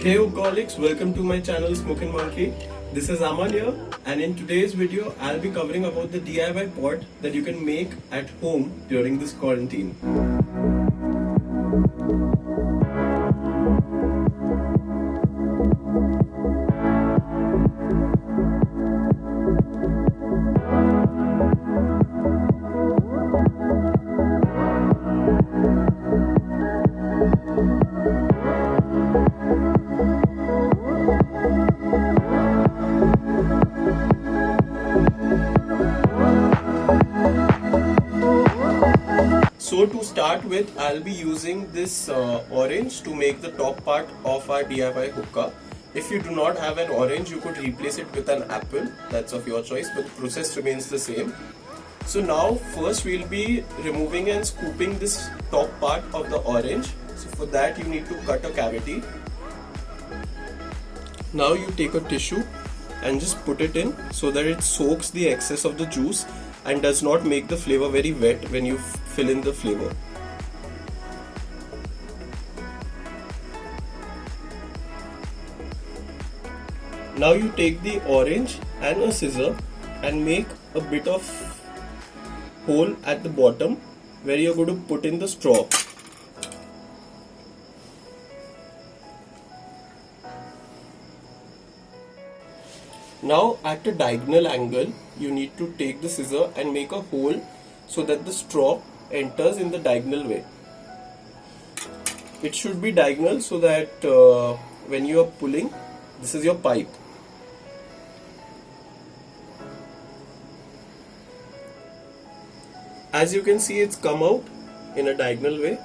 Hey Alcoholics, welcome to my channel Smoking Monkey. This is Aman here, and in today's video I'll be covering about the DIY pot that you can make at home during this quarantine. So to start with, I'll be using this orange to make the top part of our DIY hookah. If you do not have an orange, you could replace it with an apple. That's of your choice, but the process remains the same. So now first we'll be removing and scooping this top part of the orange. So for that you need to cut a cavity. Now you take a tissue and just put it in so that it soaks the excess of the juice and does not make the flavor very wet when you fill in the flavor. Now you take the orange and a scissor and make a bit of hole at the bottom where you're going to put in the straw. Now at a diagonal angle, you need to take the scissor and make a hole so that the straw enters in the diagonal way. It should be diagonal so that when you are pulling, this is your pipe. As you can see, it's come out in a diagonal way.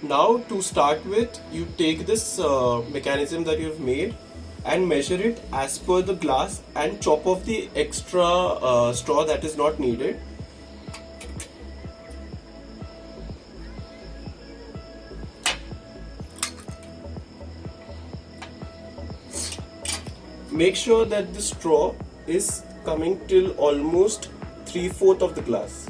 Now to start with, you take this mechanism that you have made and measure it as per the glass and chop off the extra straw that is not needed. Make sure that the straw is coming till almost 3/4 of the glass.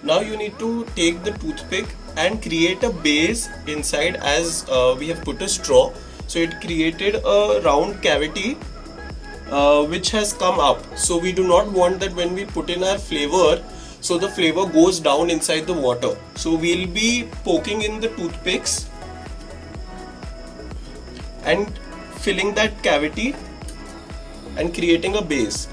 Now you need to take the toothpick and create a base inside as we have put a straw. So it created a round cavity which has come up. So we do not want that when we put in our flavor, so the flavor goes down inside the water. So we'll be poking in the toothpicks and filling that cavity and creating a base.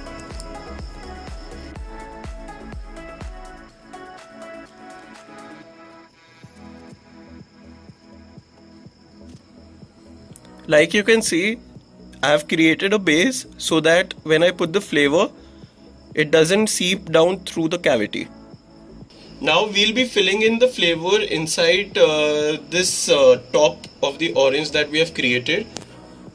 Like you can see, I have created a base so that when I put the flavor, it doesn't seep down through the cavity. Now we'll be filling in the flavor inside this top of the orange that we have created.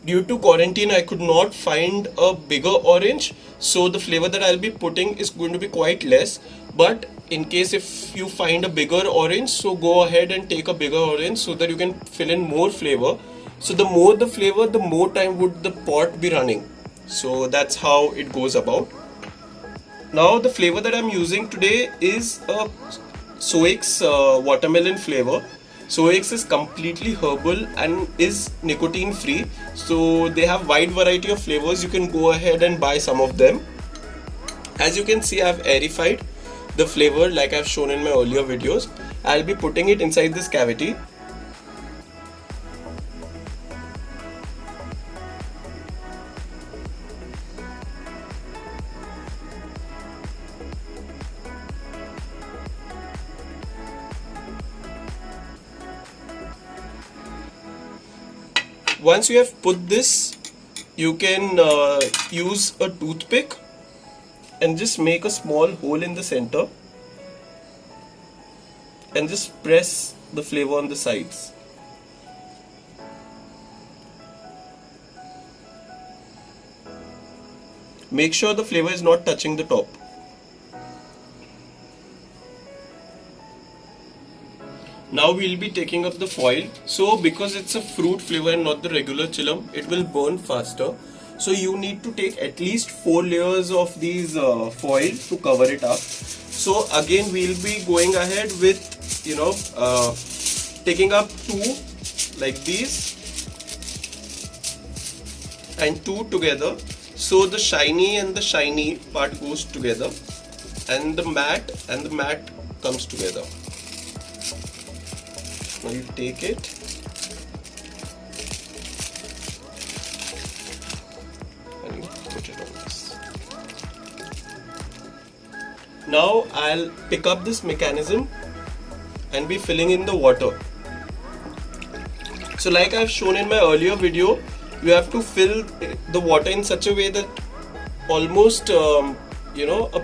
Due to quarantine, I could not find a bigger orange, so the flavor that I'll be putting is going to be quite less. But in case if you find a bigger orange, so go ahead and take a bigger orange so that you can fill in more flavor. So the more the flavor, the more time would the pot be running. So that's how it goes about. Now the flavor that I'm using today is a Soex watermelon flavor. Soex is completely herbal and is nicotine free. So they have wide variety of flavors. You can go ahead and buy some of them. As you can see, I've aerified the flavor like I've shown in my earlier videos. I'll be putting it inside this cavity. Once you have put this, you can use a toothpick and just make a small hole in the center and just press the flavor on the sides. Make sure the flavor is not touching the top. Now we'll be taking off the foil. So because it's a fruit flavor and not the regular chillum, it will burn faster. So you need to take at least 4 layers of these foil to cover it up. So again we'll be going ahead with, taking up 2 like these and 2 together, so the shiny and the shiny part goes together and the matte comes together. Now you take it and you put it on this. Now I'll pick up this mechanism and be filling in the water. So like I've shown in my earlier video, you have to fill the water in such a way that almost a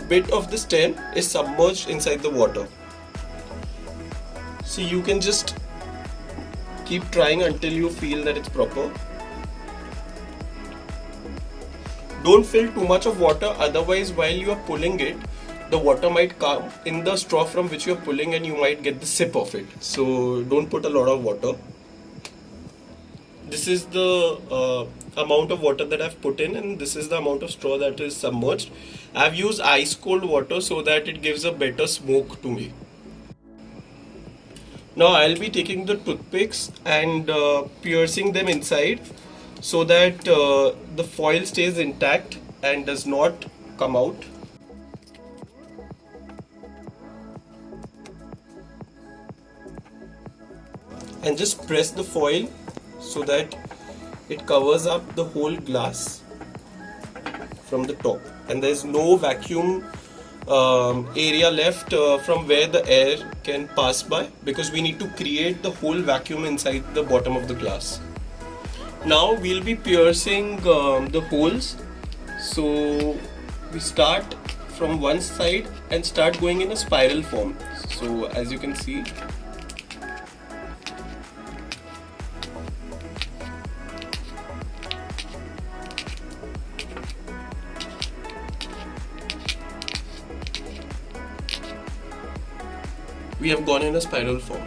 bit of the stem is submerged inside the water. So you can just keep trying until you feel that it's proper. Don't fill too much of water, otherwise while you are pulling it, the water might come in the straw from which you are pulling and you might get the sip of it. So don't put a lot of water. This is the amount of water that I've put in, and this is the amount of straw that is submerged. I've used ice cold water so that it gives a better smoke to me. Now I'll be taking the toothpicks and piercing them inside so that the foil stays intact and does not come out. And just press the foil so that it covers up the whole glass from the top, and there is no vacuum area left from where the air can pass by, because we need to create the whole vacuum inside the bottom of the glass. Now we'll be piercing the holes. So we start from one side and start going in a spiral form. So as you can see, we have gone in a spiral form.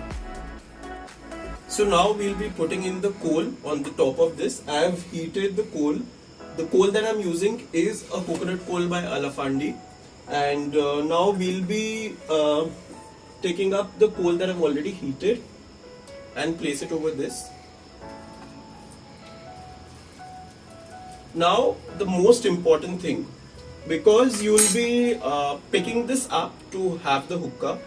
So now we'll be putting in the coal on the top of this. I have heated the coal. The coal that I'm using is a coconut coal by Alafandi. And now we'll be taking up the coal that I've already heated and place it over this. Now the most important thing, because you'll be picking this up to have the hookah,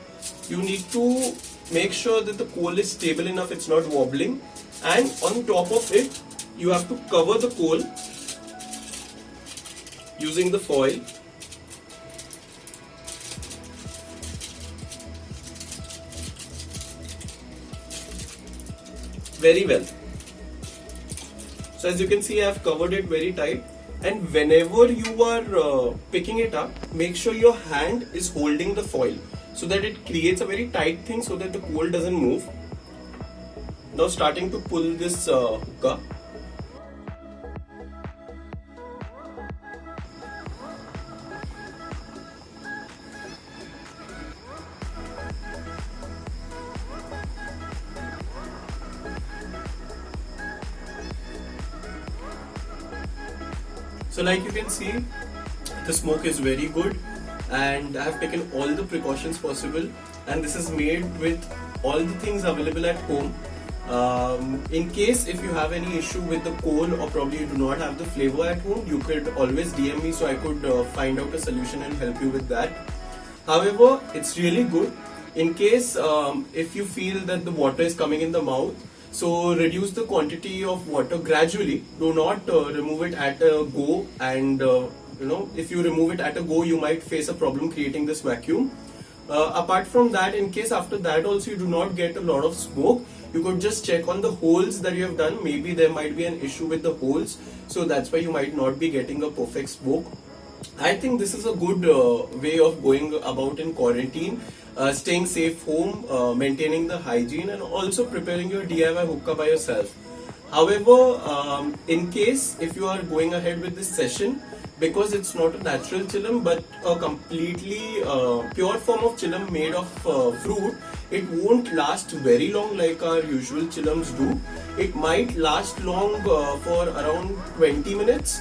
you need to make sure that the coal is stable enough, it's not wobbling, and on top of it you have to cover the coal using the foil. Very well. So as you can see, I have covered it very tight, and whenever you are picking it up, make sure your hand is holding the foil so that it creates a very tight thing so that the coal doesn't move. Now starting to pull this hookah. So like you can see, the smoke is very good, and I have taken all the precautions possible, and this is made with all the things available at home. In case if you have any issue with the coal, or probably you do not have the flavor at home, you could always DM me so I could find out a solution and help you with that. However, it's really good. In case if you feel that the water is coming in the mouth, so reduce the quantity of water gradually. Do not remove it at a go, and if you remove it at a go, you might face a problem creating this vacuum. Apart from that, in case after that also you do not get a lot of smoke, you could just check on the holes that you have done. Maybe there might be an issue with the holes, so that's why you might not be getting a perfect smoke. I think this is a good way of going about in quarantine, staying safe home, maintaining the hygiene, and also preparing your DIY hookah by yourself. However, in case if you are going ahead with this session, because it's not a natural chillum but a completely pure form of chillum made of fruit, it won't last very long like our usual chillums do. It might last long for around 20 minutes,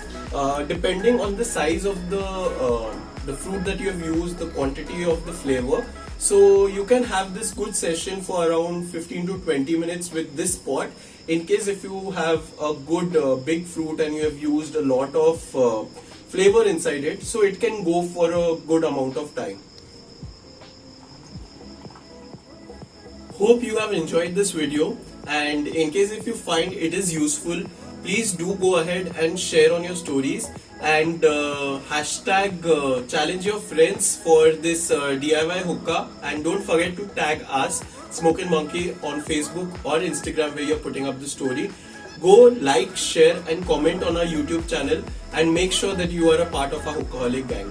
depending on the size of the fruit that you have used, the quantity of the flavor. So you can have this good session for around 15 to 20 minutes with this pot. In case if you have a good big fruit and you have used a lot of flavor inside it, so it can go for a good amount of time. Hope you have enjoyed this video, and in case if you find it is useful, please do go ahead and share on your stories, and hashtag challenge your friends for this DIY hookah, and don't forget to tag us Smokin' Monkey on Facebook or Instagram where you're putting up the story. Go like, share and comment on our YouTube channel, and make sure that you are a part of our Hookaholic gang.